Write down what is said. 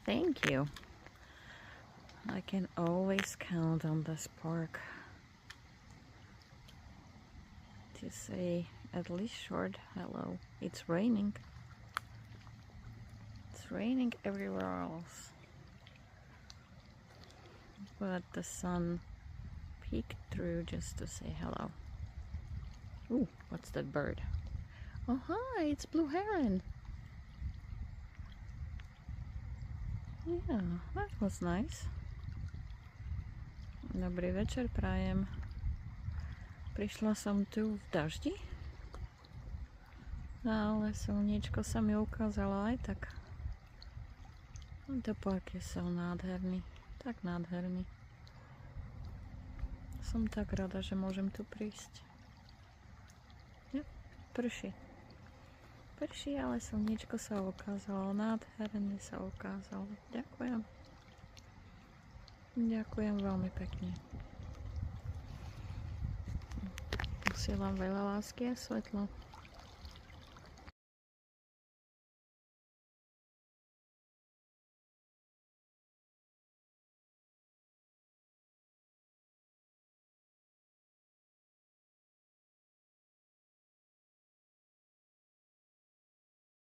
Thank you. I can always count on this park to say at least short hello. It's raining. It's raining everywhere else. But the sun peeked through just to say hello. Ooh, what's that bird? Oh hi, it's blue heron. Yeah, that was nice. Dobrý večer prajem. Prišla som tu v daždi, ale slniečko sa mi ukázalo aj tak. Tento park je so nádherný, tak nádherný. Som tak rada, že môžem tu prísť. Ja, prší. Prší, ale slniečko sa ukázalo, nádherne sa ukázalo. Ďakujem. Ďakujem veľmi pekne. Posielam veľa lásky a svetla.